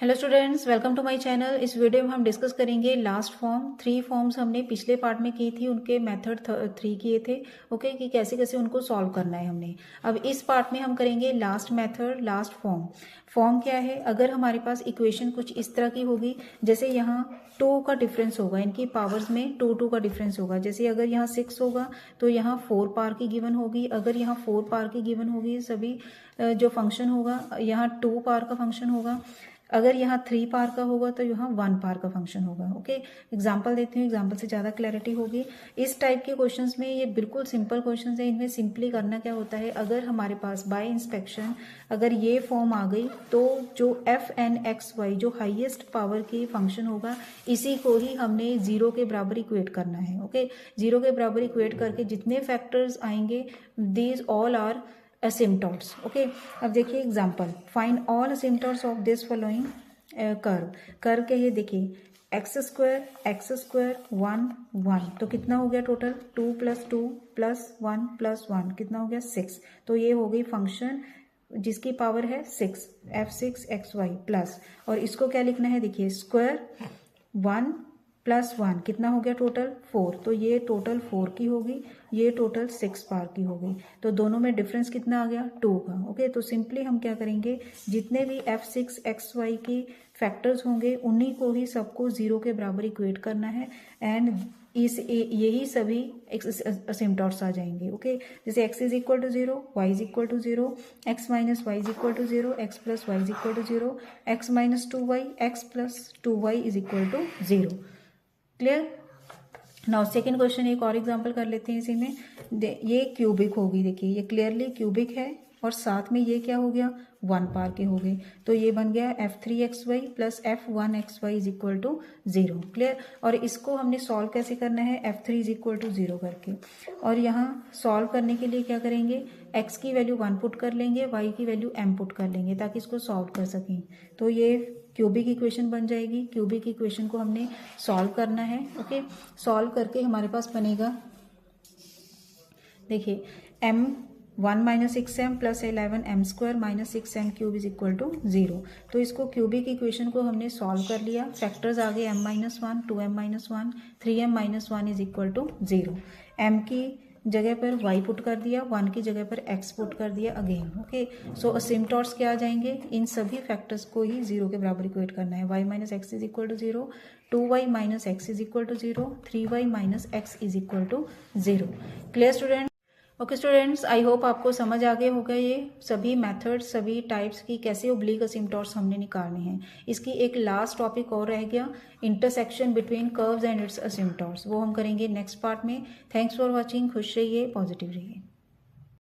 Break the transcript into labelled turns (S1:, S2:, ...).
S1: Hello students, welcome to my channel. इस video में हम डिस्कस करेंगे लास्ट फॉर्म। 3 फॉर्म्स हमने पिछले पार्ट में की थी, उनके मेथड 3 किए थे। ओके, कि कैसे कैसे उनको सॉल्व करना है हमने। अब इस पार्ट में हम करेंगे last method, last form. Form क्या है? अगर हमारे पास इक्वेशन कुछ इस तरह की होगी, जैसे यहाँ 2 का डिफरेंस होगा, इनकी पावर्स में 2 का डिफरेंस होगा। जैसे अगर यहाँ 6 होगा तो यहाँ 4 पावर की गिवन होगी। अगर यहाँ 4 पावर की गिवन होगी, सभी जो फंक्शन होगा यहाँ 2 पावर का फंक्शन होगा। अगर यहाँ 3 पावर का होगा तो यहाँ 1 पावर का फंक्शन होगा। ओके, एग्जाम्पल देती हूँ, एग्जाम्पल से ज़्यादा क्लैरिटी होगी। इस टाइप के क्वेश्चंस में ये बिल्कुल सिंपल क्वेश्चंस है। इनमें सिंपली करना क्या होता है, अगर हमारे पास बाय इंस्पेक्शन अगर ये फॉर्म आ गई तो जो f(n)(x)(y) जो हाईएस्ट पावर की फंक्शन होगा, इसी को ही हमने 0 के बराबर इक्वेट करना है। ओके, 0 के बराबर इक्वेट करके जितने फैक्टर्स आएंगे, these all are asymptotes। Okay, अब देखिए example, find all asymptotes of this following curve के। ये देखिए x² 1 1, तो कितना हो गया टोटल? 2 + 2 + 1 + 1 कितना हो गया? 6। तो ये हो गई फंक्शन जिसकी पावर है 6, f(6)(xy) प्लस, और इसको क्या लिखना है? देखिए स्क्वायर 1 + 1 कितना हो गया टोटल? 4। तो ये टोटल 4 की होगी, ये टोटल 6 पावर की होगी। तो दोनों में डिफरेंस कितना आ गया? 2 का। ओके, तो सिंपली हम क्या करेंगे, जितने भी f(6)(xy) की फैक्टर्स होंगे उन्हीं को ही सबको 0 के बराबर इक्वेट करना है, एंड यही सभी असिम्पटॉट्स आ जाएंगे। ओके, जैसे x = 0, y = 0, x - y = 0, x + y = 0, x - 2y, x + 2y = 0। Clear? Now second question, एक और एग्जांपल कर लेते हैं इसी में। ये क्यूबिक होगी, देखिए ये क्लियरली क्यूबिक है, और साथ में ये क्या हो गया? 1 पावर के हो गए। तो ये बन गया f(3)(xy) + f(1)(xy) = 0। क्लियर? और इसको हमने सॉल्व कैसे करना है? f3 = 0 करके, और यहाँ सॉल्व करने के लिए क्या करेंगे, x की वैल्यू 1 पुट कर लेंगे, y की वैल्यू m पुट कर लेंगे, ताकि इसको सॉल्व कर सकें। तो ये क्यूबिक इक्वेशन बन जाएगी। क्यूबिक इक्वेशन को हमने सॉल्व करना है। ओके, सॉल्व करके हमारे पास बनेगा, देखिए m 1 - 6m + 11m² - 6m³ = 0। तो इसको क्यूबिक इक्वेशन को हमने सॉल्व कर लिया। फैक्टर्स आ गए m-1, 2m-1, 3m-1 = 0। m की जगह पर y पुट कर दिया, 1 की जगह पर x पुट कर दिया अगेन। ओके, सो असिम्पटॉट्स क्या आ जाएंगे? इन सभी फैक्टर्स को ही 0 के बराबर इक्वेट करना है। y - x = 0, 2y - x = 0, 3y - x = 0। Clear student? Okay students, I hope आपको समझ आ गया होगा ये सभी मेथड्स, सभी टाइप्स की कैसे ओब्लिक असिम्पटॉट्स हमने निकालने हैं। इसकी एक लास्ट टॉपिक और रह गया, intersection between curves and its asymptotes. वो हम करेंगे नेक्स्ट पार्ट में। Thanks for watching. खुश रहिए, पॉजिटिव रहिए।